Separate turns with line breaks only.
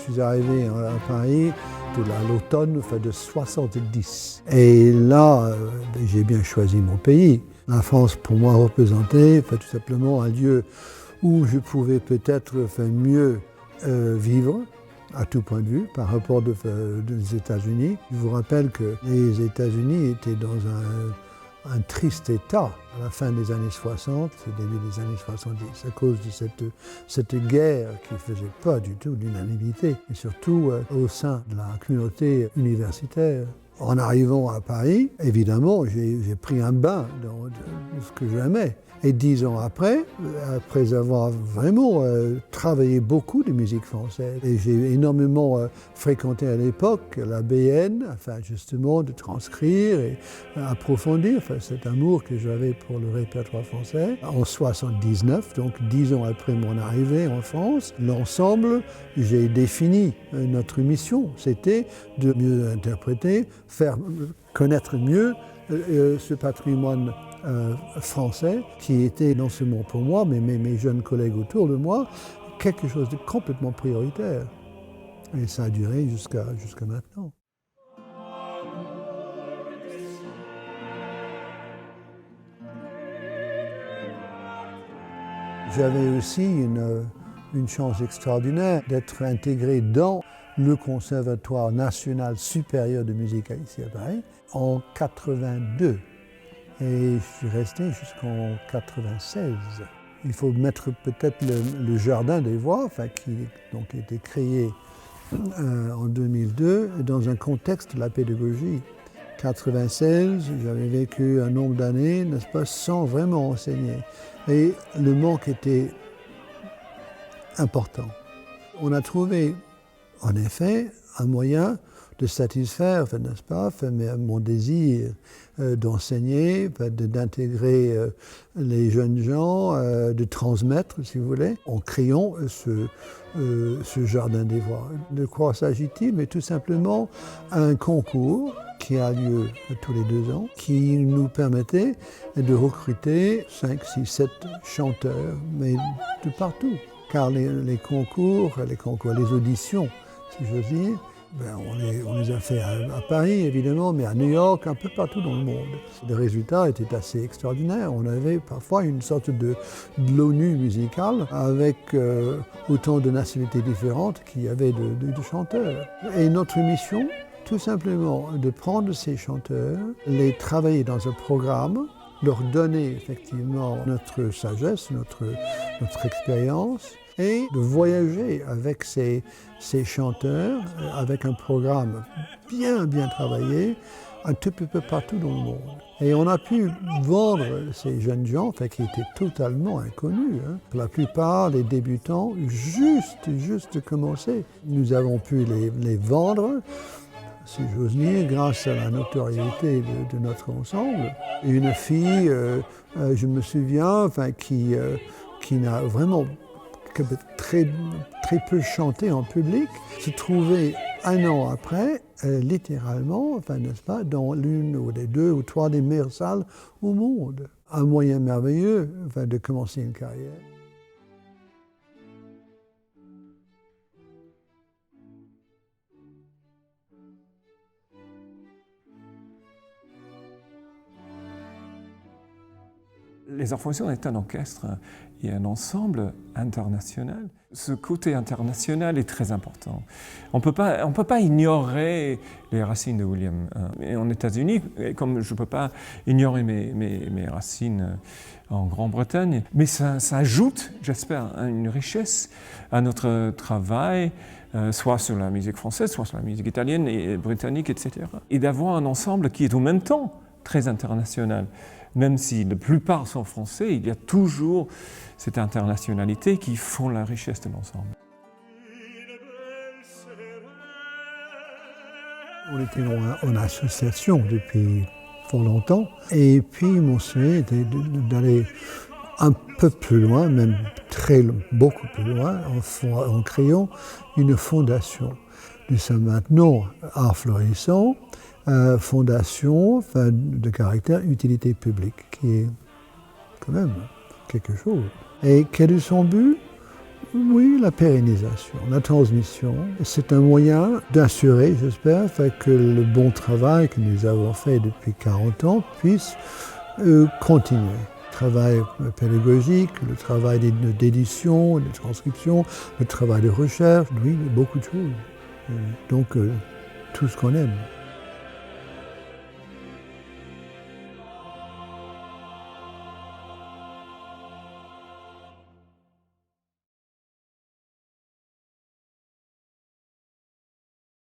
suis arrivé à Paris à l'automne de 70. Et là, j'ai bien choisi mon pays. La France, pour moi, représentait tout simplement un lieu où je pouvais peut-être mieux vivre, à tout point de vue, par rapport des États-Unis. Je vous rappelle que les États-Unis étaient dans un triste état à la fin des années 60, au début des années 70, à cause de cette guerre qui ne faisait pas du tout l'unanimité, et surtout au sein de la communauté universitaire. En arrivant à Paris, évidemment, j'ai pris un bain de ce que j'aimais. Et 10 ans après avoir vraiment travaillé beaucoup de musique française, et j'ai énormément fréquenté à l'époque la BN, afin justement de transcrire et approfondir cet amour que j'avais pour le répertoire français. En 79, donc 10 ans après mon arrivée en France, l'ensemble, j'ai défini notre mission. C'était de mieux interpréter, faire connaître mieux ce patrimoine français, qui était non seulement pour moi, mais mes jeunes collègues autour de moi, quelque chose de complètement prioritaire. Et ça a duré jusqu'à maintenant. J'avais aussi une chance extraordinaire d'être intégré dans le Conservatoire national supérieur de musique ici à Paris en 82. Et je suis resté jusqu'en 96. Il faut mettre peut-être le Jardin des Voix, qui donc, a été créé en 2002, dans un contexte de la pédagogie. 96, j'avais vécu un nombre d'années, n'est-ce pas, sans vraiment enseigner. Et le manque était important. On a trouvé, en effet, un moyen de satisfaire, n'est-ce pas, mon désir d'enseigner, d'intégrer les jeunes gens, de transmettre, si vous voulez, en créant ce Jardin des Voix. De quoi s'agit-il? Mais tout simplement un concours qui a lieu tous les 2 ans, qui nous permettait de recruter 5, 6, 7 chanteurs, mais de partout. Car les concours, les auditions, si j'ose dire, on les a fait à Paris, évidemment, mais à New York, un peu partout dans le monde. Les résultats étaient assez extraordinaires. On avait parfois une sorte de l'ONU musicale avec autant de nationalités différentes qu'il y avait de chanteurs. Et notre mission, tout simplement, de prendre ces chanteurs, les travailler dans un programme, leur donner effectivement notre sagesse, notre expérience, et de voyager avec ces chanteurs, avec un programme bien travaillé, un tout petit peu partout dans le monde. Et on a pu vendre ces jeunes gens, qui étaient totalement inconnus. Pour la plupart, les débutants, juste commencé. Nous avons pu les vendre, si j'ose dire, grâce à la notoriété de notre ensemble. Une fille, je me souviens, qui n'a vraiment très peu chanté en public, se trouvait 1 an après, littéralement, n'est-ce pas, dans l'une ou les 2 ou 3 des meilleures salles au monde. Un moyen merveilleux de commencer une carrière.
Les Orpheaux est un orchestre et un ensemble international. Ce côté international est très important. On peut pas ignorer les racines de William. Et en États-Unis, comme je ne peux pas ignorer mes racines en Grande-Bretagne, mais ça ajoute, j'espère, une richesse à notre travail, soit sur la musique française, soit sur la musique italienne et britannique, etc. Et d'avoir un ensemble qui est en même temps très international. Même si la plupart sont français, il y a toujours cette internationalité qui font la richesse de l'ensemble.
On était en association depuis fort longtemps, et puis mon souhait était d'aller un peu plus loin, même beaucoup plus loin, en créant une fondation. Nous sommes maintenant Art Florissant, fondation de caractère utilité publique, qui est quand même quelque chose. Et quel est son but? Oui, la pérennisation, la transmission. C'est un moyen d'assurer, j'espère, que le bon travail que nous avons fait depuis 40 ans puisse continuer. Le travail pédagogique, le travail d'édition, de transcription, le travail de recherche, oui, beaucoup de choses. Donc, tout ce qu'on aime.